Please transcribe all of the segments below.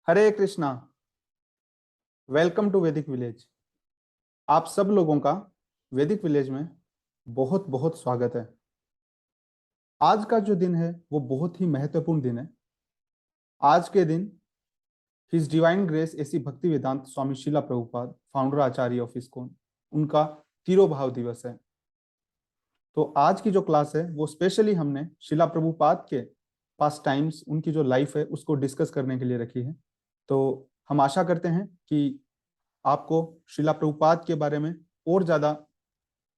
Hare Krishna. Welcome to वैदिक village. आप सब लोगों का वैदिक विलेज में बहुत बहुत स्वागत है। आज का जो दिन है वो बहुत ही महत्वपूर्ण दिन है। आज के दिन हिज डिवाइन ग्रेस एसी भक्ति वेदांत स्वामी शिला Prabhupada, founder Acharya of ISKCON, उनका तिरोभाव दिवस है। तो आज की जो क्लास है वो स्पेशली हमने शिला प्रभुपाद के पास्ट टाइम्स, उनकी जो लाइफ है उसको डिस्कस करने के लिए रखी है। तो हम आशा करते हैं कि आपको शिला प्रभुपाद के बारे में और ज्यादा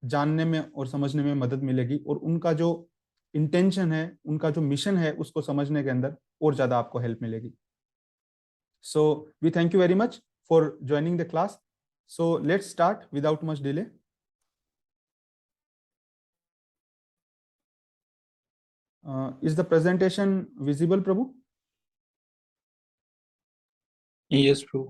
जानने में और समझने में मदद मिलेगी, और उनका जो इंटेंशन है, उनका जो मिशन है, उसको समझने के अंदर और ज्यादा आपको हेल्प मिलेगी। So we thank you very much for joining the class. So let's start without much delay. Is the presentation visible Prabhu? Yes, bro.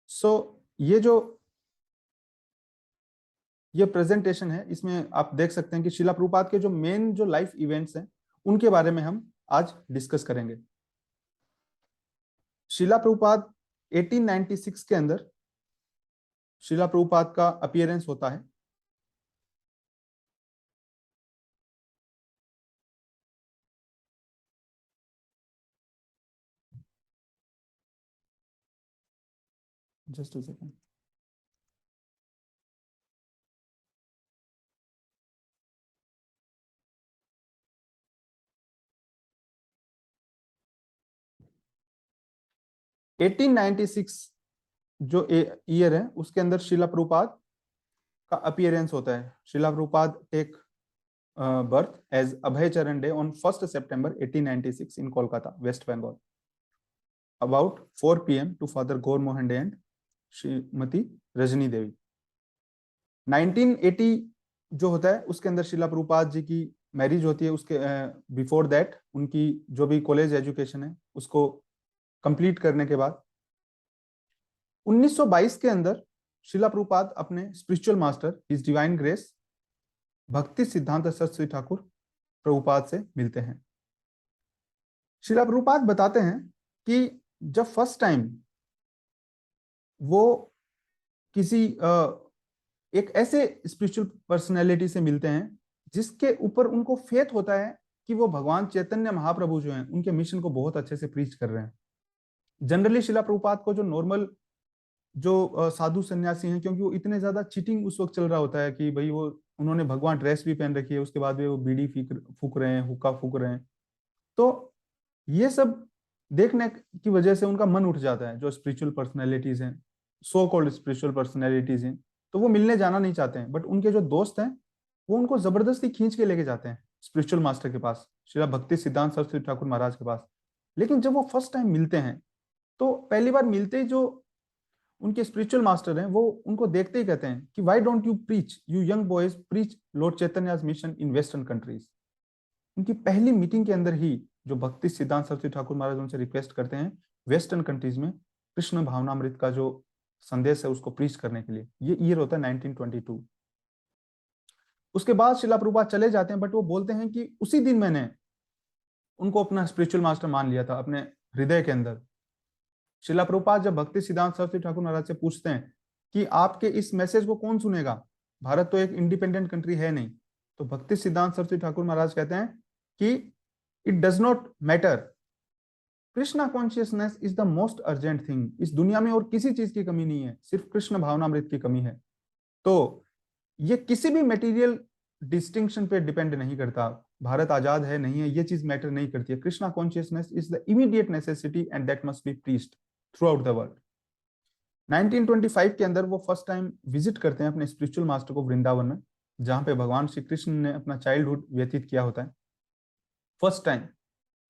So ये प्रेजेंटेशन है, इसमें आप देख सकते हैं कि शिला प्रभुपाद के जो मेन जो लाइफ इवेंट्स हैं उनके बारे में हम आज डिस्कस करेंगे। शिला प्रभुपाद 1896 के अंदर शिला प्रभुपाद का अपीयरेंस होता है। Just a second. एटीन 96 जो ईयर है उसके अंदर शिला प्रभुपाद का अपीयरेंस होता है। Shrila Prabhupada take birth as Abhay Charan De on 1 September 1896 in Kolkata, West Bengal, about 4 PM to father Gour Mohan De and Shrimati Rajani Devi. 1980 जो होता है उसके अंदर शिला प्रभुपाद जी की मैरिज होती है। उसके बिफोर दैट उनकी जो भी कॉलेज एजुकेशन है उसको कंप्लीट करने के बाद 1922 के अंदर शिला प्रभुपाद अपने spiritual master his divine grace भक्ति सिद्धांत सरस्वती ठाकुर प्रभुपाद से मिलते हैं। शिला प्रभुपाद बताते हैं कि जब फर्स्ट टाइम वो किसी एक ऐसे स्पिरिचुअल पर्सनैलिटी से मिलते हैं जिसके ऊपर उनको फेथ होता है कि वो भगवान चैतन्य महाप्रभु जो हैं उनके मिशन को बहुत अच्छे से प्रीच कर रहे हैं। जनरली शिला प्रभुपाद को जो नॉर्मल जो साधु सन्यासी हैं, क्योंकि वो इतने ज्यादा चीटिंग उस वक्त चल रहा होता है कि भाई वो उन्होंने भगवान ड्रेस भी पहन रखी है, उसके बाद भी वो बीड़ी फूक रहे हैं, हुक्का फूक रहे हैं, तो ये सब देखने की वजह से उनका मन उठ जाता है। जो स्पिरिचुअल पर्सनैलिटीज हैं, सो कॉल्ड स्पिरिचुअल पर्सनैलिटीज हैं, तो वो मिलने जाना नहीं चाहते हैं, बट उनके जो दोस्त हैं वो उनको जबरदस्ती खींच के लेके जाते हैं स्पिरिचुअल मास्टर के पास, श्री भक्ति सिद्धांत सरस्वती ठाकुर महाराज के पास। लेकिन जब वो फर्स्ट टाइम मिलते हैं तो पहली बार मिलते ही जो उनके स्पिरिचुअल मास्टर हैं वो उनको देखते ही कहते हैं कि why don't you preach, you young boys preach lord Chaitanya's mission in western countries. उनकी पहली मीटिंग के अंदर ही जो भक्ति सिद्धांत सरस्वती ठाकुर महाराज उनसे रिक्वेस्ट करते हैं वेस्टर्न कंट्रीज में कृष्ण भावनामृत का जो संदेश है उसको प्रीच करने के लिए। ये ईयर होता है 1922। उसके बाद शिला प्रभुपाद चले जाते हैं, बट वो बोलते हैं कि उसी दिन मैंने उनको अपना स्पिरिचुअल मास्टर मान लिया था अपने हृदय के अंदर। शिला प्रभुपाद जब भक्ति सिद्धांत सरस्वती ठाकुर महाराज से पूछते हैं कि आपके इस मैसेज को कौन सुनेगा, भारत तो एक इंडिपेंडेंट कंट्री है नहीं, तो भक्ति सिद्धांत सरस्वती ठाकुर महाराज कहते हैं कि it does not matter, Krishna consciousness is the most urgent thing. इस दुनिया में और किसी चीज की कमी नहीं है, सिर्फ कृष्ण भावनामृत की कमी है। तो ये किसी भी मटेरियल डिस्टिंक्शन पे डिपेंड नहीं करता, भारत आजाद है नहीं है ये चीज मैटर नहीं करती है। Krishna consciousness is the immediate necessity and that must be preached through out the world. 1925 के अंदर वो फर्स्ट टाइम विजिट करते हैं अपने स्पिरिचुअल मास्टर को वृंदावन में, जहां पे भगवान श्री कृष्ण ने अपना चाइल्डहुड व्यतीत किया होता है फर्स्ट टाइम।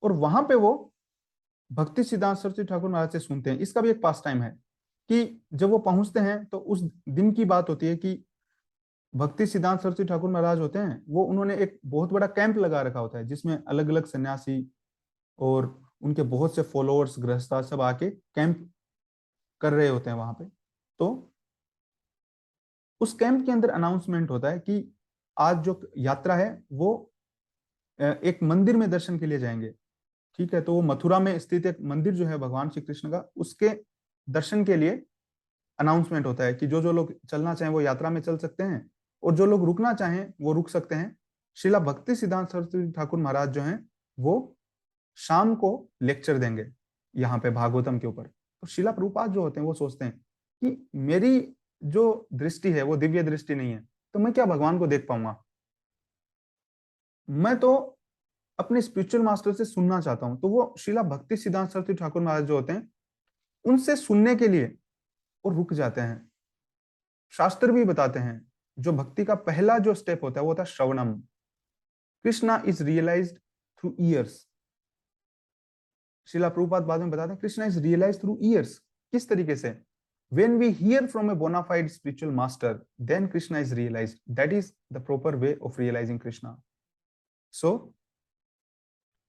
और वहां पे वो भक्ति सिद्धांत सरस्वती ठाकुर महाराज से सुनते हैं। इसका भी एक पास टाइम है कि जब वो पहुंचते हैं तो उस दिन की बात होती है कि भक्ति सिद्धांत सरस्वती ठाकुर महाराज होते हैं वो उन्होंने एक बहुत बड़ा कैंप लगा रखा होता है जिसमें अलग अलग सन्यासी और उनके बहुत से फॉलोअर्स गृहस्था सब आके कैंप कर रहे होते हैं वहां पे। तो उस कैंप के अंदर अनाउंसमेंट होता है कि आज जो यात्रा है वो एक मंदिर में दर्शन के लिए जाएंगे। ठीक है, तो वो मथुरा में स्थित एक मंदिर जो है भगवान श्री कृष्ण का, उसके दर्शन के लिए अनाउंसमेंट होता है कि जो जो लोग चलना चाहें वो यात्रा में चल सकते हैं, और जो लोग रुकना चाहें वो रुक सकते हैं। श्रीला भक्ति सिद्धांत सरस्वती ठाकुर महाराज जो हैं वो शाम को लेक्चर देंगे यहाँ पे भागवतम के ऊपर। तो श्रीला प्रभुपाद जो होते हैं वो सोचते हैं कि मेरी जो दृष्टि है वो दिव्य दृष्टि नहीं है, तो मैं क्या भगवान को देख पाऊंगा। मैं तो अपने स्पिरिचुअल मास्टर से सुनना चाहता हूं। तो वो श्रीला भक्ति सिद्धांत सरस्वती ठाकुर महाराज जो होते हैं उनसे सुनने के लिए वो रुक जाते हैं। शास्त्र भी बताते हैं जो भक्ति का पहला जो स्टेप होता है वो होता है श्रवणम। Krishna is realized through ears. Shrila Prabhupada बाद में बताते हैं Krishna is realized through ears. किस तरीके से? When we hear from a bona fide spiritual master, then Krishna is realized. That is the proper way of realizing Krishna. So,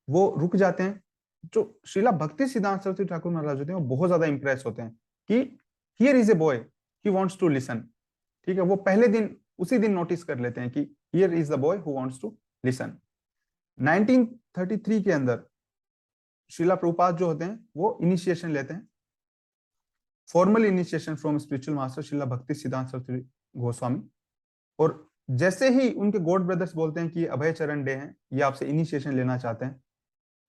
वो रुक जाते हैं। जो श्रीला भक्ति सिद्धांत सरस्वती ठाकुर महाराज होते हैं वो बहुत ज्यादा इंप्रेस होते हैं कि here is a boy, he wants to listen. ठीक है, वो पहले दिन उसी दिन नोटिस कर लेते हैं कि here is the boy who wants to listen. 1933 के अंदर श्रीला प्रभुपाद जो होते हैं वो इनिशिएशन लेते हैं, formal initiation from spiritual master Shrila Bhakti Siddhanta Saraswati Goswami. और जैसे ही उनके गॉड ब्रदर्स बोलते हैं कि अभय चरण डे हैं, ये आपसे इनिशिएशन लेना चाहते हैं,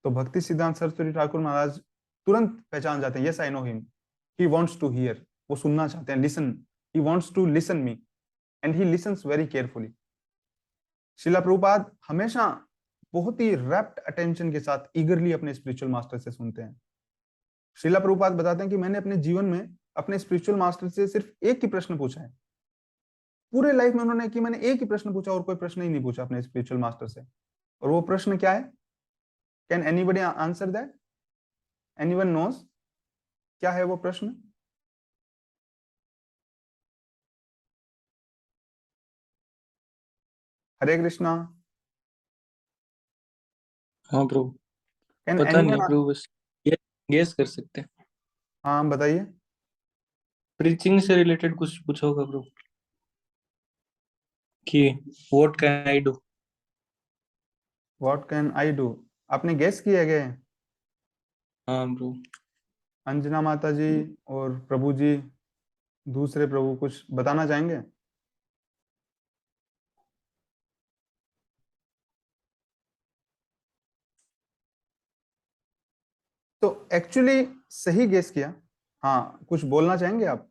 तो भक्ति सिद्धांत सरस्वती ठाकुर महाराज तुरंत पहचान जाते हैं, yes I know him, he wants to hear. वो सुनना चाहते हैं, listen, he wants to listen me, and he listens very carefully. Shrila Prabhupada हमेशा बहुत ही रैप्ट अटेंशन के साथ ईगरली अपने स्पिरिचुअल मास्टर से सुनते हैं। श्रीला प्रभुपाद बताते हैं कि मैंने अपने जीवन में अपने स्पिरिचुअल मास्टर से सिर्फ एक ही प्रश्न पूछा है। पूरे लाइफ में उन्होंने कि मैंने एक ही प्रश्न पूछा और कोई प्रश्न ही नहीं पूछा अपने स्पिरिचुअल मास्टर से। और वो प्रश्न क्या है? Can anybody answer that? Anyone knows? क्या है वो प्रश्न? हरे कृष्णा। हाँ प्रभु, कैन पता नहीं एनीवन? प्रभु, बस गेस कर सकते हैं। हाँ बताइए। प्रीचिंग से रिलेटेड कुछ पूछा होगा प्रभु कि what can I do. What can I do? आपने गेस किए गए? हाँ प्रभु। अंजना माता जी और प्रभु जी, दूसरे प्रभु कुछ बताना चाहेंगे? तो एक्चुअली सही गेस किया। हाँ, कुछ बोलना चाहेंगे आप?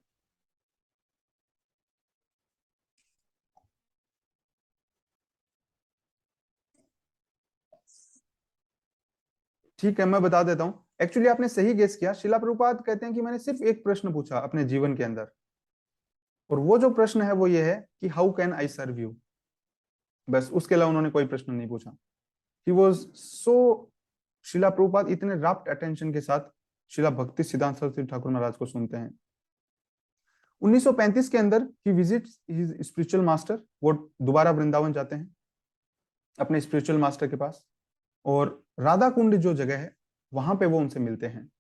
ठीक है, मैं बता देता हूँ। एक्चुअली आपने सही गेस किया। शिला प्रभुपाद कहते हैं कि मैंने सिर्फ एक प्रश्न पूछा अपने जीवन के अंदर, और वो जो प्रश्न है वो ये है कि how can I serve you. बस, उसके अलावा उन्होंने कोई प्रश्न नहीं पूछा। ही वाज सो, शिला प्रभुपाद इतने रैप्ट अटेंशन के साथ शिला भक्ति सिद्धांत सरस्वती ठाकुर महाराज को सुनते हैं। 1935 के अंदर ही विजिट्स हिज स्पिरिचुअल मास्टर। वो दोबारा वृंदावन जाते हैं अपने स्पिरिचुअल मास्टर के पास, और राधा कुंड जो जगह है वहां पे वो उनसे मिलते हैं।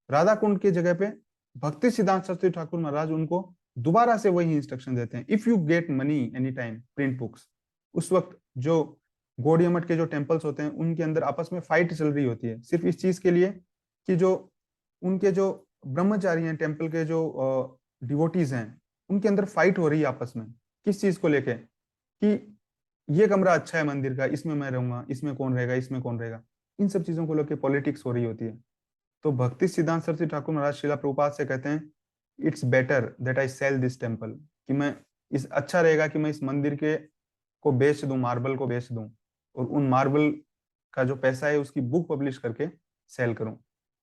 राधा कुंड की जगह पे भक्ति सिद्धांत सरस्वती ठाकुर महाराज उनको दोबारा से वही इंस्ट्रक्शन देते हैं, if you get money any time print books. उस वक्त जो गौड़िया मठ के जो टेम्पल्स होते हैं उनके अंदर आपस में फाइट चल रही होती है, सिर्फ इस चीज के लिए कि जो उनके जो ब्रह्मचारी हैं, टेम्पल के जो डिवोटीज हैं, उनके अंदर फाइट हो रही है आपस में। किस चीज को लेके? कि ये कमरा अच्छा है मंदिर का, इसमें मैं रहूंगा, इसमें कौन रहेगा, इसमें कौन रहेगा। इन सब चीजों को लेकर पॉलिटिक्स हो रही होती है। तो भक्ति सिद्धांत सरस्वती ठाकुर महाराज शिला प्रभुपाद से कहते हैं, it's better that I sell this temple, कि मैं इस अच्छा रहेगा कि मैं इस मंदिर के को बेच दूं, मार्बल को बेच दूं, और उन मार्बल का जो पैसा है उसकी बुक पब्लिश करके सेल करूं।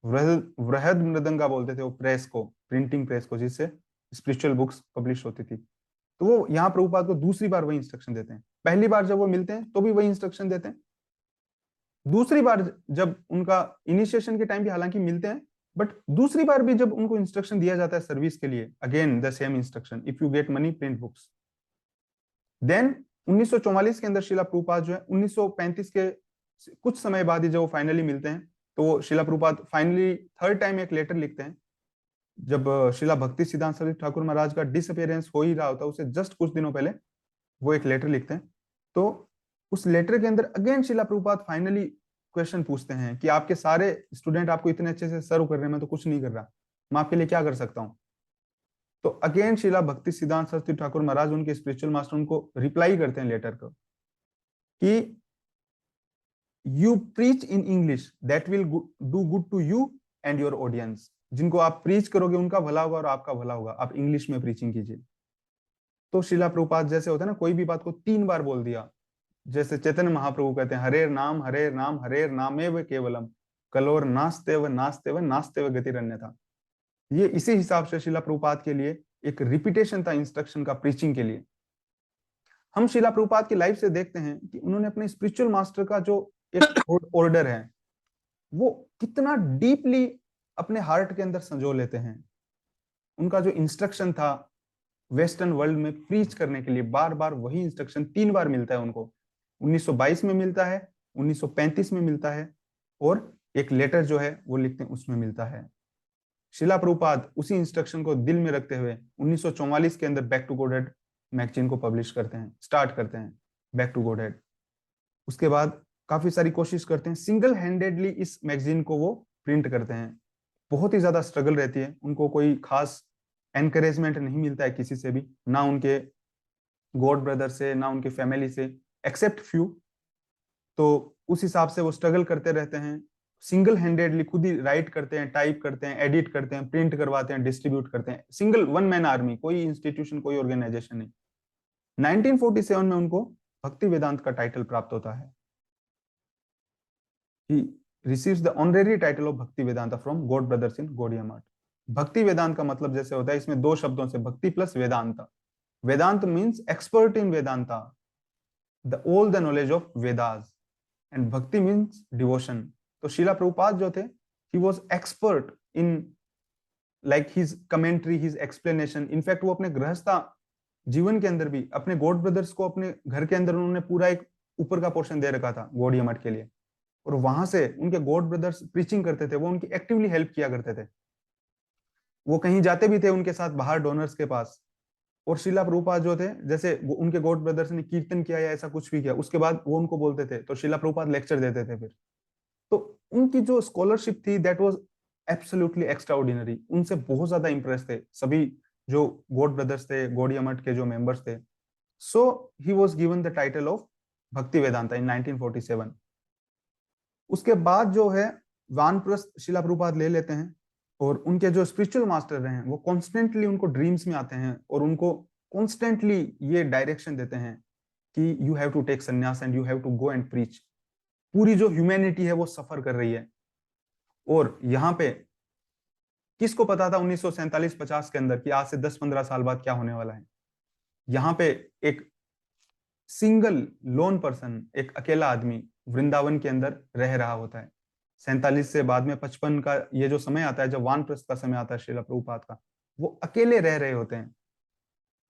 वृहद मृदंगा बोलते थे वो प्रेस को, प्रिंटिंग प्रेस को, जिससे स्पिरिचुअल बुक्स पब्लिश होती थी। तो वो यहाँ प्रभुपाद को दूसरी बार वही इंस्ट्रक्शन देते हैं। पहली बार जब वो मिलते हैं तो भी वही इंस्ट्रक्शन देते हैं। दूसरी बार जब उनका इनिशिएशन के टाइम भी हालांकि मिलते हैं, बट दूसरी बार भी जब उनको इंस्ट्रक्शन दिया जाता है सर्विस के लिए, again the same instruction, if you get money print books. Then 1944 के अंदर शिला प्रभुपाद जो है 1935 के कुछ समय बाद ही जब वो फाइनली मिलते हैं, तो Shrila Prabhupada finally third time एक लेटर लिखते हैं जब शिला भक्ति सिद्धांत सरस्वती ठाकुर महाराज का डिसअपियरेंस हो ही रहा होता है, उसे जस्ट कुछ दिनों पहले वो एक लेटर लिखते हैं। तो उस लेटर के अंदर अगेन शिला प्रभुपाद फाइनली क्वेश्चन पूछते हैं कि आपके सारे स्टूडेंट आपको इतने अच्छे से सर्व कर रहे हैं, मैं तो कुछ नहीं कर रहा, मैं आपके लिए क्या कर सकता हूँ। तो अगेन शिला भक्ति सिद्धांत सरस्वती ठाकुर महाराज, उनके स्पिरिचुअल मास्टर, उनको रिप्लाई करते हैं लेटर को कि you preach in English that will do good to you and your audience. जिनको आप प्रीच करोगे उनका भला होगा और आपका भला होगा, आप इंग्लिश में प्रीचिंग कीजिए। तो शिला प्रभुपाद जैसे होता है ना, कोई भी बात को 3 बार बोल दिया, जैसे चैतन्य महाप्रभु कहते हैं हरेर नाम हरेर नाम हरेर नामेव केवलम कलोर नास्तेव नास्तेव नास्तेव गतिरन्यथा। ये इसी हिसाब से शिला प्रभुपाद के लिए एक रिपीटेशन था इंस्ट्रक्शन का प्रीचिंग के लिए। हम शिला प्रभुपाद की लाइफ से देखते हैं कि उन्होंने अपने स्पिरिचुअल मास्टर का जो एक ऑर्डर है वो कितना डीपली अपने हार्ट के अंदर संजो लेते हैं। उनका जो इंस्ट्रक्शन था वेस्टर्न वर्ल्ड में प्रीच करने के लिए, बार बार वही इंस्ट्रक्शन 3 बार मिलता है उनको। 1922 में मिलता है, 1935 में मिलता है, और एक लेटर जो है वो लिखते हैं उसमें मिलता है। शिला प्रभुपाद उसी इंस्ट्रक्शन को दिल में रखते हुए 1944 के अंदर बैक टू गॉडहेड मैगजीन को पब्लिश करते हैं, स्टार्ट करते हैं बैक टू गॉडहेड। उसके बाद काफी सारी कोशिश करते हैं, सिंगल हैंडेडली इस मैगजीन को वो प्रिंट करते हैं। बहुत ही ज्यादा स्ट्रगल रहती है, उनको कोई खास एनकरेजमेंट नहीं मिलता है किसी से भी, ना उनके गॉड ब्रदर से, ना उनके फैमिली से, एक्सेप्ट फ्यू। तो उस हिसाब से वो स्ट्रगल करते रहते हैं, सिंगल हैंडेडली खुद ही राइट करते हैं, टाइप करते हैं, एडिट करते हैं, प्रिंट करवाते हैं, डिस्ट्रीब्यूट करते हैं, सिंगल वन मैन आर्मी, कोई इंस्टीट्यूशन, कोई ऑर्गेनाइजेशन नहीं। 1947 में उनको भक्ति वेदांत का टाइटल प्राप्त होता है। He receives the honorary title of Bhakti Vedanta from God Brothers in Gaudiya Math। भक्ति वेदांत का मतलब जैसे होता है, इसमें 2 शब्दों से bhakti plus Vedanta. Vedanta means expert in Vedanta, the all the knowledge of Vedas, and bhakti means devotion. तो शिला प्रभुपाद जो थे, he was expert in like his commentary, his explanation. In fact वो अपने गृहस्था जीवन के अंदर भी अपने गॉड ब्रदर्स को अपने घर के अंदर उन्होंने पूरा एक ऊपर का पोर्शन दे रखा था गौड़िया मठ के लिए, और वहां से उनके गॉड ब्रदर्स प्रीचिंग करते थे, वो उनकी एक्टिवली हेल्प किया करते थे। वो कहीं जाते भी थे उनके साथ बाहर डोनर्स के पास। और शिला प्रभुपाद जो थे, जैसे उनके गॉड ब्रदर्स ने कीर्तन किया या ऐसा कुछ भी किया, उसके बाद वो उनको बोलते थे, तो शिला प्रभुपाद लेक्चर देते थे फिर। तो उनकी जो स्कॉलरशिप थी दैट वाज एब्सोल्युटली एक्स्ट्राऑर्डिनरी। उनसे बहुत ज्यादा इंप्रेस थे सभी जो गॉड ब्रदर्स थे, गौड़िया मठ के जो मेंबर्स थे। So he was given the title of Bhakti Vedanta इन 1947। उसके बाद जो है वानप्रस्थ शिला प्रभुपाद ले लेते हैं, और उनके जो स्पिरिचुअल मास्टर रहे हैं वो कॉन्स्टेंटली उनको ड्रीम्स में आते हैं और उनको कॉन्स्टेंटली ये डायरेक्शन देते हैं कि you have to take sannyasa and you have to go and preach. पूरी जो ह्यूमैनिटी है वो सफर कर रही है। और यहाँ पे किसको पता था 1947-50 के अंदर कि आज से 10-15 साल बाद क्या होने वाला है। यहाँ पे एक सिंगल लोन पर्सन, एक अकेला आदमी वृंदावन के अंदर रह रहा होता है। 47 से बाद में 55 का ये जो समय आता है, जब वानप्रस्थ का समय आता है श्रीला प्रभुपाद का, वो अकेले रह रहे होते हैं,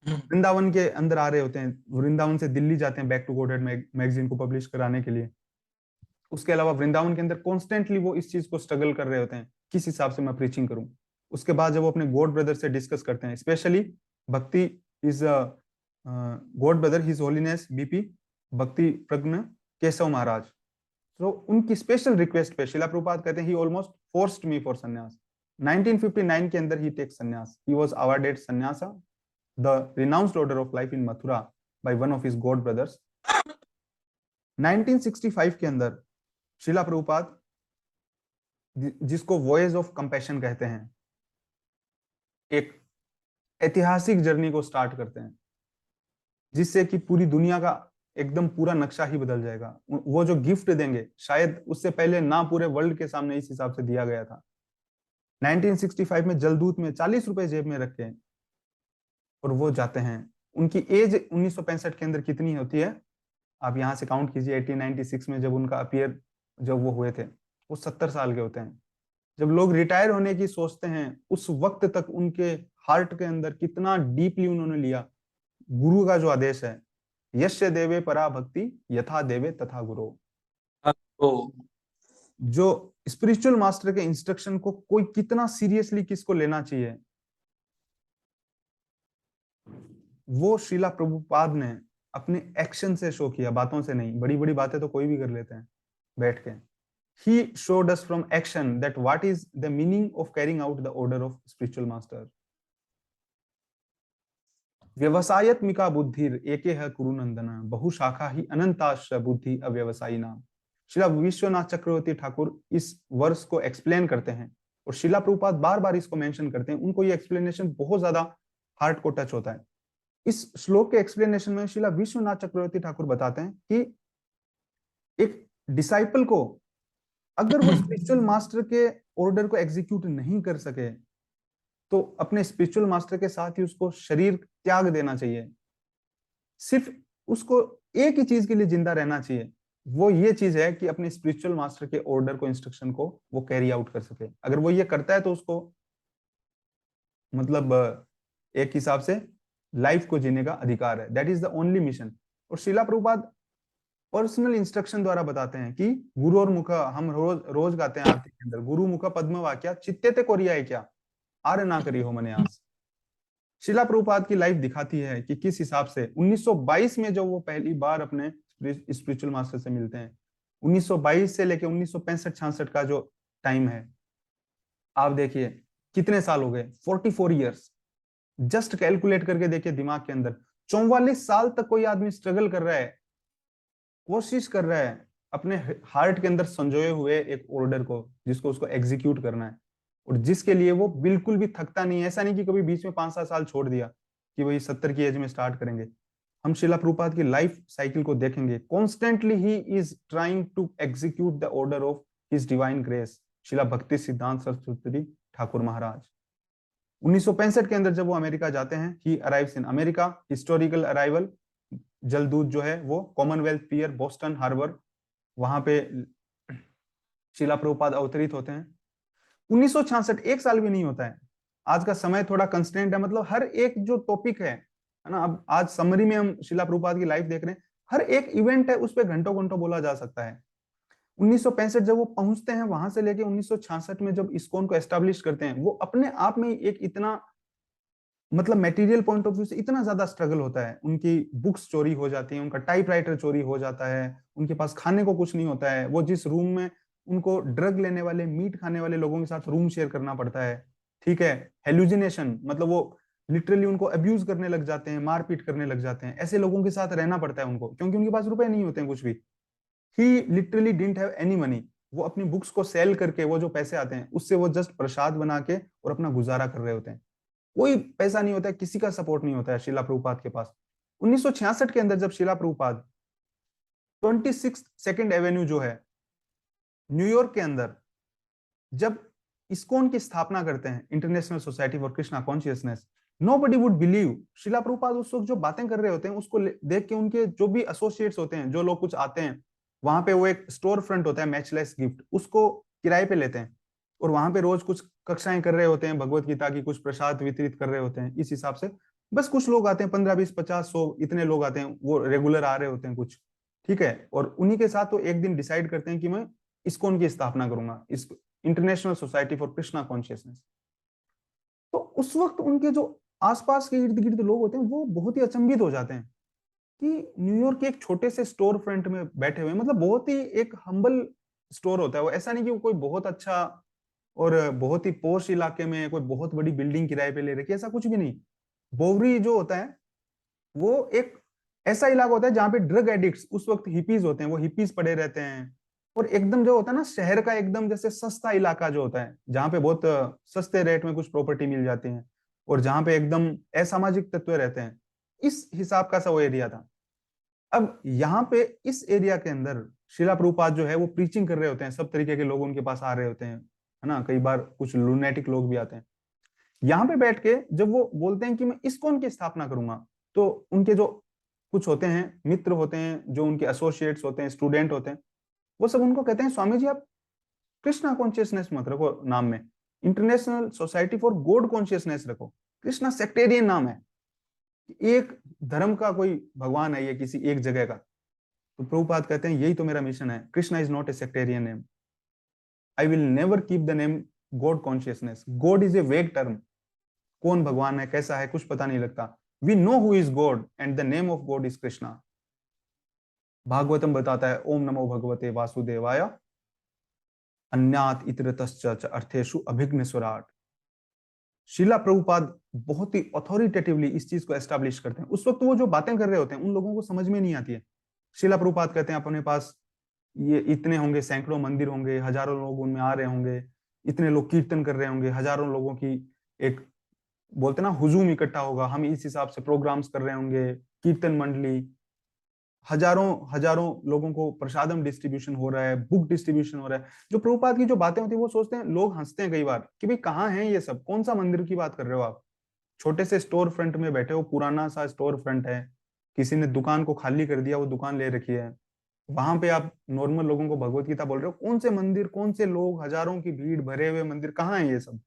वृंदावन के अंदर आ रहे होते हैं, वृंदावन से दिल्ली जाते हैं बैक टू गॉडहेड मैगजीन को पब्लिश कराने के लिए। उसके अलावा वृंदावन के अंदर कॉन्स्टेंटली वो इस चीज को स्ट्रगल कर रहे होते हैं, किस हिसाब से मैं प्रीचिंग करूं। उसके बाद जब वो अपने गॉड ब्रदर से डिस्कस करते हैं, स्पेशली भक्ति is God brother his holiness BP भक्ति प्रज्ञ केशव महाराज, तो उनकी स्पेशल रिक्वेस्ट पे शिला प्रभुपाद कहते हैं ही ऑलमोस्ट फोर्स्ड मी फॉर संन्यास। 1959 के अंदर ही टेक संन्यास। He was awarded संन्यासा, the renounced order of life in Mathura by one of his God brothers. 1965 के अंदर शिला प्रभुपाद, जिसको वॉयस ऑफ कंपैशन कहते हैं, एक ऐतिहासिक जर्नी को स्टार्ट करते हैं, जिससे कि पूरी दुनिया का एकदम पूरा नक्शा ही बदल जाएगा। वो जो गिफ्ट देंगे शायद उससे पहले ना पूरे वर्ल्ड के सामने इस हिसाब से दिया गया था। 1965 में जलदूत में 40 रुपए जेब में रखे और वो जाते हैं। उनकी एज 1965 के अंदर कितनी होती है आप यहाँ से काउंट कीजिए। 1896 में जब उनका अपीयर, जब वो हुए थे, वो 70 साल के होते हैं। जब लोग रिटायर होने की सोचते हैं, उस वक्त तक उनके हार्ट के अंदर कितना डीपली उन्होंने लिया गुरु का जो आदेश है, यस्य देवे परा भक्ति यथा देवे तथा गुरु। तो जो स्पिरिचुअल मास्टर के इंस्ट्रक्शन को कोई कितना सीरियसली किसको लेना चाहिए, वो श्रीला प्रभुपाद ने अपने एक्शन से शो किया, बातों से नहीं। बड़ी बड़ी बातें तो कोई भी कर लेते हैं बैठ के। He showed us from action that what is the meaning of carrying out the order of spiritual master. व्यवसायत्मिका बुद्धिर एके है कुरुनंदन बहुशाखा ही अनंताश बुद्धि अव्यवसायी नाम। शिला विश्वनाथ चक्रवर्ती ठाकुर इस वर्ष को एक्सप्लेन करते हैं और शिला प्रभुपाद बार बार इसको मेंशन करते हैं। उनको ये एक्सप्लेनेशन बहुत ज्यादा हार्ट को टच होता है। इस श्लोक के एक्सप्लेनेशन में शिला विश्वनाथ चक्रवर्ती ठाकुर बताते हैं कि एक डिसाइपल को अगर वो स्पिरिचुअल मास्टर के ऑर्डर को एग्जीक्यूट नहीं कर सके तो अपने स्पिरिचुअल मास्टर के साथ ही उसको शरीर त्याग देना चाहिए। सिर्फ उसको एक ही चीज के लिए जिंदा रहना चाहिए, वो ये चीज है कि अपने स्पिरिचुअल मास्टर के ऑर्डर को, इंस्ट्रक्शन को वो कैरी आउट कर सके। अगर वो ये करता है तो उसको मतलब एक हिसाब से लाइफ को जीने का अधिकार है। That is the only mission. और शिला प्रभुपाद पर्सनल इंस्ट्रक्शन द्वारा बताते हैं कि गुरु और मुख, हम रोज गाते हैं आरती के अंदर, गुरु मुख पद्म वाक्या चित्ते ते कोरिया क्या आर्य ना करी हो मने आस। शिला प्रभुपाद की लाइफ दिखाती है कि किस हिसाब से 1922 में जब वो पहली बार अपने स्पिरिचुअल मास्टर से मिलते हैं, 1922 से लेके 1965-66 का जो टाइम है, आप देखिए कितने साल हो गए, 44 इयर्स। जस्ट कैलकुलेट करके देखिए दिमाग के अंदर, 44 साल तक कोई आदमी स्ट्रगल कर रहा है, कोशिश कर रहा है अपने हार्ट के अंदर संजोए हुए एक ऑर्डर को, जिसको उसको एग्जीक्यूट करना है, और जिसके लिए वो बिल्कुल भी थकता नहीं है। ऐसा नहीं कि कभी बीच में 5-7 साल छोड़ दिया कि वही 70 की एज में स्टार्ट करेंगे। हम शिला प्रभुपाद की लाइफ साइकिल को देखेंगे, constantly he is trying to execute the order of his divine grace Shrila Bhakti Siddhanta Saraswati Thakur महाराज। 1965 के अंदर जब वो अमेरिका जाते हैं, he arrives in America, historical arrival, Jaladuta जो है वो कॉमनवेल्थ पियर बोस्टन हार्बर, वहां पे शिला प्रभुपाद अवतरित होते हैं। 1966, एक साल भी नहीं होता है। आज का समय थोड़ा कंस्टेंट है, मतलब हर एक जो टॉपिक है ना, अब आज समरी में हम शिला प्रभुपाद की लाइफ देख रहे हैं, हर एक इवेंट है उस पर घंटों घंटों बोला जा सकता है। 1965 जब वो पहुंचते हैं, वहां से लेके 1966 में जब इस्कॉन को एस्टेब्लिश करते हैं, वो अपने आप में एक इतना मतलब मटेरियल पॉइंट ऑफ व्यू से इतना ज्यादा स्ट्रगल होता है। उनकी बुक्स चोरी हो जाती हैं, उनका टाइपराइटर चोरी हो जाता है, उनके पास खाने को कुछ नहीं होता है। वो जिस रूम में उनको ड्रग लेने वाले, मीट खाने वाले लोगों के साथ रूम शेयर करना पड़ता है, ठीक है। हेलुजिनेशन, मतलब वो लिटरली उनको अब्यूज करने लग जाते हैं, मारपीट करने लग जाते हैं। ऐसे लोगों के साथ रहना पड़ता है उनको, क्योंकि उनके पास रुपए नहीं होते हैं कुछ भी। He literally didn't have any money. वो अपनी बुक्स को सेल करके वो जो पैसे आते हैं उससे वो जस्ट प्रसाद बना के और अपना गुजारा कर रहे होते हैं। कोई पैसा नहीं होता है, किसी का सपोर्ट नहीं होता है शिला प्रभुपाद के पास। 1966 के अंदर जब शिला प्रभुपाद 26 सेकंड एवेन्यू जो है न्यूयॉर्क के अंदर, जब इस्कॉन की स्थापना करते हैं, international society for Krishna consciousness, nobody would believe. शिला प्रभुपाद उस वक्त जो बातें कर रहे होते हैं उसको देख के उनके जो भी एसोसिएट्स होते हैं, जो लोग कुछ आते हैं, वहां पे वो एक स्टोर फ्रंट होता है मैचलेस गिफ्ट, उसको किराए पे लेते हैं और वहां पे रोज कुछ कक्षाएं कर रहे होते हैं, भगवत गीता की कुछ प्रसाद वितरित कर रहे होते हैं। इस हिसाब से बस कुछ लोग आते हैं, 15, 20, 50, 100 इतने लोग आते हैं, वो रेगुलर आ रहे होते हैं कुछ, ठीक है। और उन्हीं के साथ तो एक दिन डिसाइड करते हैं कि मैं इस्कॉन की स्थापना करूंगा, इस international society for Krishna consciousness. तो उस वक्त उनके जो आसपास के इर्द गिर्द लोग होते हैं वो बहुत ही अचंभित हो जाते हैं कि न्यूयॉर्क के एक छोटे से स्टोर फ्रंट में बैठे हुए, मतलब बहुत ही एक हम्बल स्टोर होता है वो। ऐसा नहीं कि वो कोई बहुत अच्छा और बहुत ही पोश इलाके में कोई बहुत बड़ी बिल्डिंग किराए पे ले रखी है, ऐसा कुछ भी नहीं। बोवरी जो होता है वो एक ऐसा इलाका होता है जहां पे ड्रग एडिक्ट्स, उस वक्त हिपीज होते हैं, वो हिपीज पड़े रहते हैं। और एकदम जो होता है ना शहर का एकदम जैसे सस्ता इलाका जो होता है, जहां पे बहुत सस्ते रेट में कुछ प्रॉपर्टी मिल जाती है और जहां पे एकदम असामाजिक तत्व रहते हैं, इस हिसाब का सा वो एरिया था। अब यहाँ पे इस एरिया के अंदर शिला प्रभुपाद जो है वो प्रीचिंग कर रहे होते हैं, सब तरीके के लोग उनके पास आ रहे होते हैं, है ना। कई बार कुछ लुनेटिक लोग भी आते हैं। यहाँ पे बैठ के जब वो बोलते हैं कि मैं इस्कॉन की स्थापना करूंगा, तो उनके जो कुछ होते हैं मित्र होते हैं, जो उनके एसोसिएट्स होते हैं, स्टूडेंट होते हैं, वो सब उनको कहते हैं स्वामी जी आप कृष्णा कॉन्शियसनेस मत रखो नाम में, international society for God consciousness रखो। कृष्णा सेक्टेरियन नाम है, एक धर्म का कोई भगवान है ये, किसी एक जगह का। तो प्रभुपाद कहते हैं यही तो मेरा मिशन है, Krishna is not a sectarian name. I will never keep the name God consciousness. God is a वेग टर्म, कौन भगवान है, कैसा है, कुछ पता नहीं लगता। We know who is God and the name of God is Krishna. Bhagavatam बताता है ओम नमो भगवते वासुदेवाय अन्यात इतरतश्च अर्थेषु अभिघ्न स्वराट। शीला प्रभुपाद बहुत ही अथॉरिटेटिवली इस चीज को एस्टैब्लिश करते हैं। उस वक्त वो जो बातें कर रहे होते हैं उन लोगों को समझ में नहीं आती है। शीला प्रभुपाद कहते हैं अपने पास ये इतने होंगे, सैकड़ों मंदिर होंगे, हजारों लोग उनमें आ रहे होंगे, इतने लोग कीर्तन कर रहे होंगे, हजारों लोगों की एक बोलते ना हुजूम इकट्ठा होगा, हम इस हिसाब से प्रोग्राम्स कर रहे होंगे, कीर्तन मंडली, हजारों हजारों लोगों को प्रसादम डिस्ट्रीब्यूशन हो रहा है, बुक डिस्ट्रीब्यूशन हो रहा है। जो प्रभुपाद की जो बातें होती है वो सोचते हैं, लोग हंसते हैं कई बार कि भाई कहाँ है ये सब, कौन सा मंदिर की बात कर रहे हो आप, छोटे से स्टोर फ्रंट में बैठे हो, पुराना सा स्टोर फ्रंट है, किसी ने दुकान को खाली कर दिया, वो दुकान ले रखी है, वहां पे आप नॉर्मल लोगों को भगवत गीता बोल रहे हो, कौन से मंदिर, कौन से लोग, हजारों की भीड़, भरे हुए मंदिर, कहाँ है ये सब।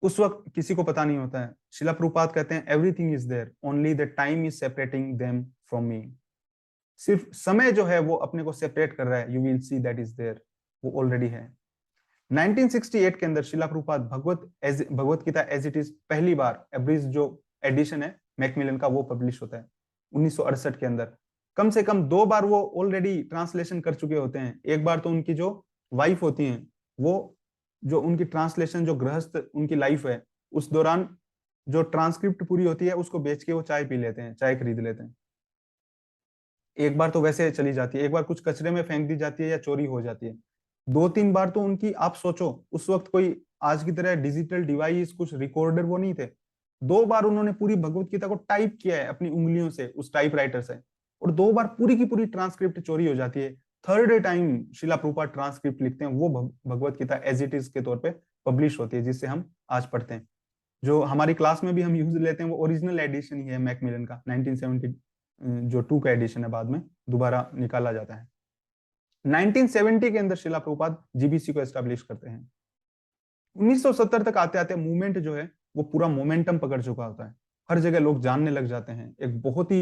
उस वक्त किसी को पता नहीं होता है। शिला प्रभुपाद कहते हैं everything is there, only the time is separating them from me. सिर्फ समय जो है वो अपने को सेपरेट कर रहा है, you will see that is there, वो ऑलरेडी है। 1968 के अंदर Shrila Prabhupada Bhagavad Gita as it is पहली बार एब्रिज जो एडिशन है मैकमिलन का वो पब्लिश होता है 1968 के अंदर। कम से कम 2 बार वो ऑलरेडी ट्रांसलेशन कर चुके होते हैं। एक बार तो उनकी जो वाइफ होती हैं वो जो उनकी ट्रांसलेशन जो गृहस्थ उनकी लाइफ है उस दौरान जो ट्रांसक्रिप्ट पूरी होती है उसको बेच के वो चाय पी लेते हैं, चाय खरीद लेते हैं। एक बार तो वैसे चली जाती है, एक बार कुछ कचरे में फेंक दी जाती है या चोरी हो जाती है। 2-3 बार तो उनकी, आप सोचो उस वक्त कोई आज की तरह डिजिटल डिवाइस, कुछ रिकॉर्डर वो नहीं थे। 2 बार उन्होंने पूरी भगवत गीता को टाइप किया है अपनी उंगलियों से उस टाइपराइटर से, और 2 बार पूरी की पूरी ट्रांसक्रिप्ट चोरी हो जाती है। थर्ड टाइम शिला प्रभुपाद ट्रांसक्रिप्ट लिखते हैं, वो भगवत गीता एज इट इज के तौर पे पब्लिश होती है, जिससे हम आज पढ़ते हैं। जो हमारी क्लास में भी हम यूज लेते हैं वो ओरिजिनल एडिशन ही है मैकमिलन का, 1970 जो 2 का एडिशन है, बाद में दोबारा निकाला जाता है। 1970 के अंदर शिला प्रभुपाद जीबीसी को एस्टैब्लिश करते हैं। 1970 तक आते आते मूवमेंट जो है वो पूरा मोमेंटम पकड़ चुका होता है, हर जगह लोग जानने लग जाते हैं, एक बहुत ही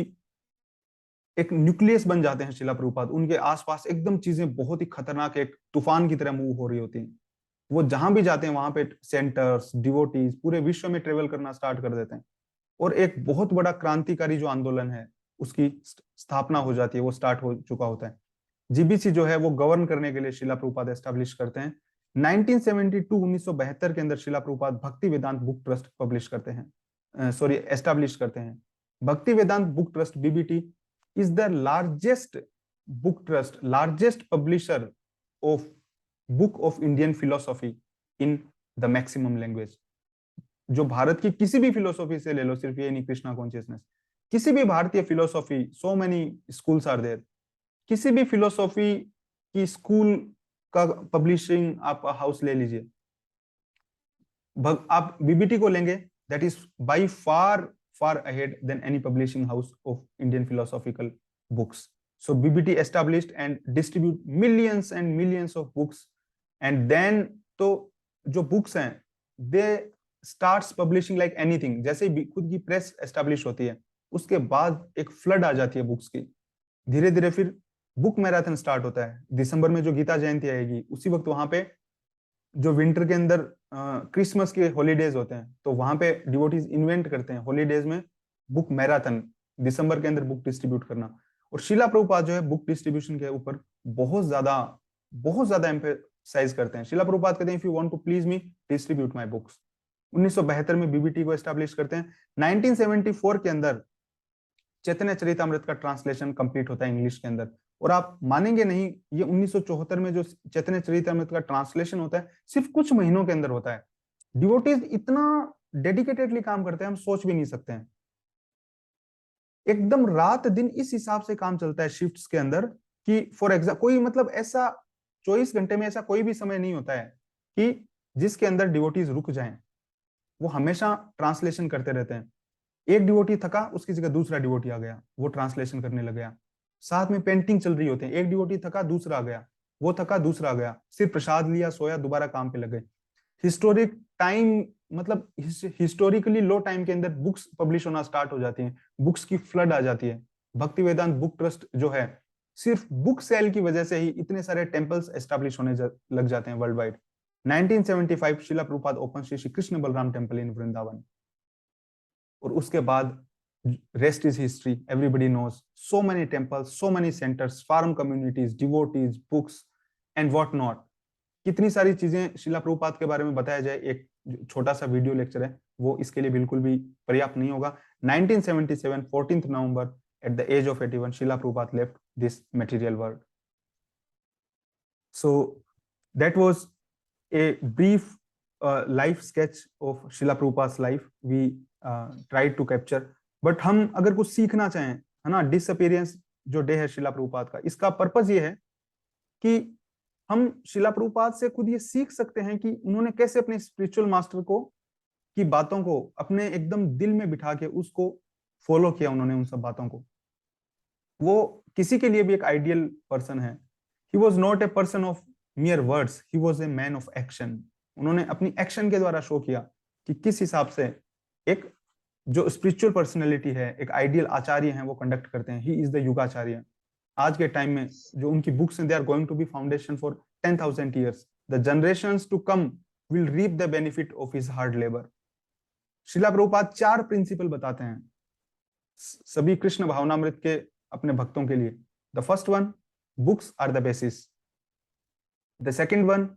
एक न्यूक्लियस बन जाते हैं शिला प्रभुपाद। उनके आसपास एकदम चीजें बहुत ही खतरनाक एक तूफान की तरह मूव हो रही होती हैं। वो जहां भी जाते हैं वहां पे सेंटर्स, डिवोटीज पूरे विश्व में ट्रेवल करना स्टार्ट कर देते हैं, और एक बहुत बड़ा क्रांतिकारी जो आंदोलन है उसकी स्थापना हो जाती है, वो स्टार्ट हो चुका होता है। जीबीसी जो है वो गवर्न करने के लिए शिला प्रभुपाद एस्टैब्लिश करते हैं। 1972 के अंदर शिला प्रभुपाद भक्ति वेदांत बुक ट्रस्ट पब्लिश करते हैं, सॉरी एस्टैब्लिश करते हैं। Bhakti Vedanta book trust BBT is the largest book trust, largest publisher of book of Indian philosophy in the maximum language. जो भारत की किसी भी फिलोसॉफी से ले लो, सिर्फ ये नहीं कृष्णा कॉन्शियसनेस, किसी भी भारतीय philosophy, so many schools are there, किसी भी फिलोसॉफी की स्कूल का पब्लिशिंग आप हाउस ले लीजिए, आप बीबीटी को लेंगे, that is by far far ahead than any publishing house of Indian philosophical books. So BBT established and distribute millions and millions of books, and then तो जो बुक्स हैं they starts publishing like anything. जैसे ही खुद की press establish होती है उसके बाद एक फ्लड आ जाती है बुक्स की। धीरे धीरे फिर बुक मैराथन स्टार्ट होता है। दिसंबर में जो गीता जयंती आएगी उसी वक्त वहां पे जो विंटर के अंदर क्रिसमस के हॉलीडेज होते हैं, तो वहां पे डिवोटीज इन्वेंट करते हैं हॉलीडेज में बुक मैराथन, दिसंबर के अंदर बुक डिस्ट्रीब्यूट करना। और शिला प्रभुपाद जो है बुक डिस्ट्रीब्यूशन के ऊपर बहुत ज्यादा एम्फेसाइज करते हैं। शिला प्रभुपाद कहते हैं if you want to please me distribute my books. 1972 में बीबीटी को एस्टैब्लिश करते हैं। 1974 के अंदर चैतन्य चरितमृत का ट्रांसलेशन कंप्लीट होता है इंग्लिश के अंदर। और आप मानेंगे नहीं, ये 1974 में जो चैतन्य चरितमृत का ट्रांसलेशन होता है सिर्फ कुछ महीनों के अंदर होता है। डिवोटीज इतना डेडिकेटेडली काम करते हैं, हम सोच भी नहीं सकते हैं। एकदम रात दिन इस हिसाब से काम चलता है शिफ्ट्स के अंदर कि फॉर एग्जाम्पल कोई मतलब ऐसा 24 घंटे में ऐसा कोई भी समय नहीं होता है कि जिसके अंदर डिवोटीज रुक जाएं। वो हमेशा ट्रांसलेशन करते रहते हैं। एक डिवोटी थका, उसकी जगह दूसरा डिवोटी आ गया, वो ट्रांसलेशन करने लग गया। साथ में पेंटिंग चल रही होती है, एक डिवोटी थका, दूसरा आ गया, वो थका, दूसरा आ गया, सिर्फ प्रसाद लिया, सोया, दोबारा काम पे लग गए। हिस्टोरिक टाइम, मतलब हिस्टोरिकली लो टाइम के अंदर बुक्स पब्लिश होना स्टार्ट हो जाती हैं, बुक्स की फ्लड आ जाती है। भक्ति वेदांत बुक ट्रस्ट जो है सिर्फ बुक सेल की वजह से ही इतने सारे टेम्पल्स एस्टैब्लिश होने लग जाते हैं world wide. 1975 Shila Prabhupada open Shri Krishna Balram temple in Vrindavan, और उसके बाद rest is history. Everybody knows so many temples, so many centers, farm communities, devotees, books and what not. कितनी सारी चीजें शिला प्रभुपाद के बारे में बताया जाए, एक छोटा सा वीडियो लेक्चर है, वो इसके लिए बिल्कुल भी पर्याप्त नहीं होगा। 1977 14th November at the age of 81 Shila Prabhupada left this material world. So that was a brief life sketch of Shila प्रभुपाद's life. We tried to capture. But हम अगर कुछ सीखना चाहें, है ना, डिसअपीयरेंस जो डे है शिला प्रभुपाद का, इसका पर्पस ये है कि हम शिला प्रभुपाद से खुद ये सीख सकते हैं कि उन्होंने कैसे अपने स्पिरिचुअल मास्टर को की बातों को अपने एकदम दिल में बिठा के उसको फॉलो किया उन्होंने, उन सब बातों को। वो किसी के लिए भी एक आइडियल पर्सन है। He was not a person of मियर words, he was a man of action. उन्होंने अपनी एक्शन के द्वारा शो किया कि किस हिसाब से एक जो स्पिरिचुअल पर्सनैलिटी है, एक आइडियल आचार्य हैं, वो कंडक्ट करते हैं। He is the yugacharya. आज के टाइम में जो उनकी बुक्स हैं, they are going to be foundation for 10,000 years. The generations to come will reap the benefit of his hard labour. Shrila Prabhupada 4 principal बताते हैं सभी कृष्ण भावनामृत के अपने भक्तों के लिए। The first one, books are the basis. The second one,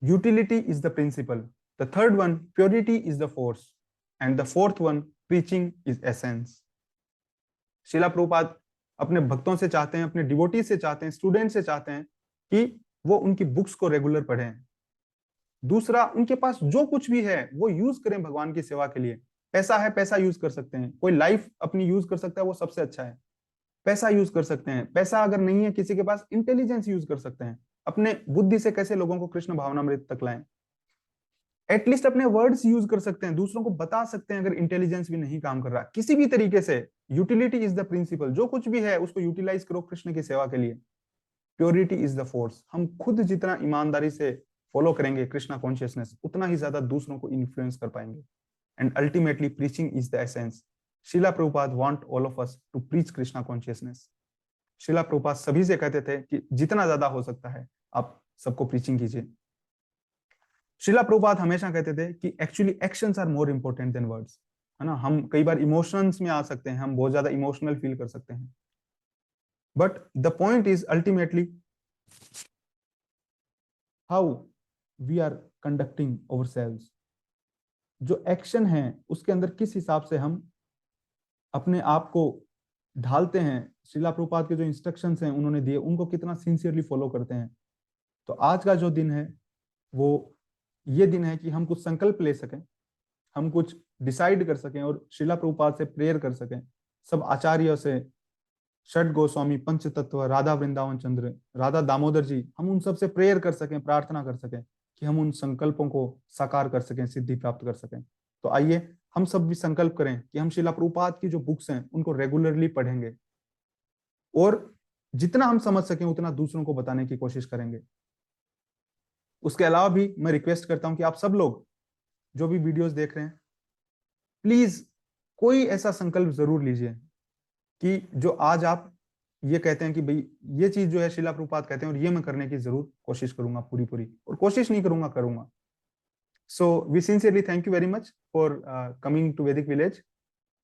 utility is the principle. The third one, purity is the force. And the fourth one, preaching is essence. शिला प्रभुपाद अपने भक्तों से चाहते हैं, अपने डिवोटी से चाहते हैं, स्टूडेंट से चाहते हैं कि वो उनकी बुक्स को रेगुलर पढ़ें। दूसरा, उनके पास जो कुछ भी है वो यूज करें भगवान की सेवा के लिए। पैसा है, पैसा यूज कर सकते हैं। कोई लाइफ अपनी यूज कर सकता है, वो सबसे अच्छा है। पैसा यूज कर सकते हैं। पैसा अगर नहीं है किसी के पास, इंटेलिजेंस यूज कर सकते हैं। अपने बुद्धि से कैसे लोगों को कृष्ण भावनामृत तक लाएं। एटलीस्ट अपने वर्ड्स यूज कर सकते हैं, दूसरों को बता सकते हैं अगर इंटेलिजेंस भी नहीं काम कर रहा। किसी भी तरीके से यूटिलिटी इज द प्रिंसिपल। जो कुछ भी है उसको यूटिलाइज करो कृष्ण की सेवा के लिए। Purity is the force. हम खुद जितना ईमानदारी से फॉलो करेंगे कृष्णा कॉन्शियसनेस, उतना ही ज्यादा दूसरों को इन्फ्लुएंस कर पाएंगे। And ultimately preaching is the essence. Shrila Prabhupada want all of us to preach Krishna consciousness. Shrila Prabhupada सभी से कहते थे कि जितना ज्यादा हो सकता है आप सबको प्रीचिंग कीजिए। शिला प्रभुपाद हमेशा कहते थे कि actually actions are more important than words, है ना। हम कई बार इमोशंस में आ सकते हैं, हम बहुत ज्यादा इमोशनल फील कर सकते हैं, but the point is ultimately how we are conducting ourselves. जो एक्शन है उसके अंदर किस हिसाब से हम अपने आप को ढालते हैं। शिला प्रभुपाद के जो इंस्ट्रक्शंस हैं उन्होंने दिए, उनको कितना सिंसियरली फॉलो करते हैं। तो आज का जो दिन है वो ये दिन है कि हम कुछ संकल्प ले सकें, हम कुछ डिसाइड कर सकें और शिला प्रभुपाद से प्रेयर कर सकें। सब आचार्यों से, षट गोस्वामी, पंच तत्व, राधा वृंदावन चंद्र, राधा दामोदर जी, हम उन सब से प्रेयर कर सकें, प्रार्थना कर सकें कि हम उन संकल्पों को साकार कर सकें, सिद्धि प्राप्त कर सकें। तो आइए हम सब भी संकल्प करें कि हम शिला प्रभुपाद की जो बुक्स हैं उनको रेगुलरली पढ़ेंगे और जितना हम समझ सकें उतना दूसरों को बताने की कोशिश करेंगे। उसके अलावा भी मैं रिक्वेस्ट करता हूं कि आप सब लोग जो भी वीडियोस देख रहे हैं, प्लीज कोई ऐसा संकल्प जरूर लीजिए कि जो आज आप ये कहते हैं कि भाई ये चीज जो है शिला प्रभुपाद कहते हैं और ये मैं करने की जरूर कोशिश करूंगा, पूरी, और कोशिश नहीं करूंगा, करूंगा। So we sincerely thank you very much for coming to वैदिक village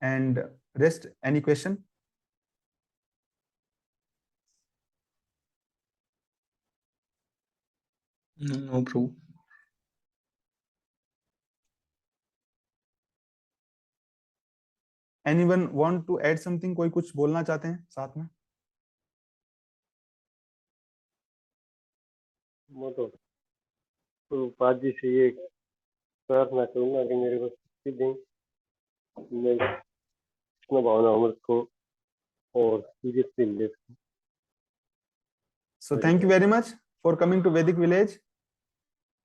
and rest. Any question? No prabhu. Anyone want to add something? कोई कुछ बोलना चाहते हैं साथ में? मैं तो प्रभुपाद जी से ये प्रार्थना करूंगा कि मेरे को शक्ति दें, मैं कृष्ण भावनामृत को और सीरियसली ले सकूं। So thank you very much for coming to वैदिक विलेज।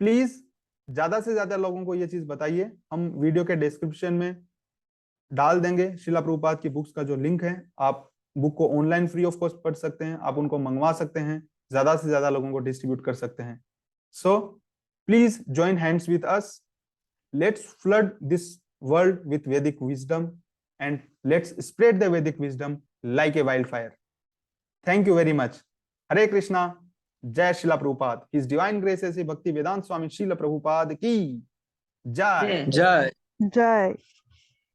प्लीज ज्यादा से ज्यादा लोगों को ये चीज बताइए। हम वीडियो के डिस्क्रिप्शन में डाल देंगे शिला प्रभुपाद की बुक्स का जो लिंक है। आप बुक को ऑनलाइन फ्री ऑफ कॉस्ट पढ़ सकते हैं, आप उनको मंगवा सकते हैं, ज्यादा से ज्यादा लोगों को डिस्ट्रीब्यूट कर सकते हैं। So please join hands with us, let's flood this world with Vedic wisdom and let's spread the Vedic wisdom like a wild fire. Thank you very much. Hare Krishna. Jai Shrila Prabhupada. His divine grace ऐसी भक्ति वेदांत स्वामी शिला प्रभुपाद की जय। जय। जय।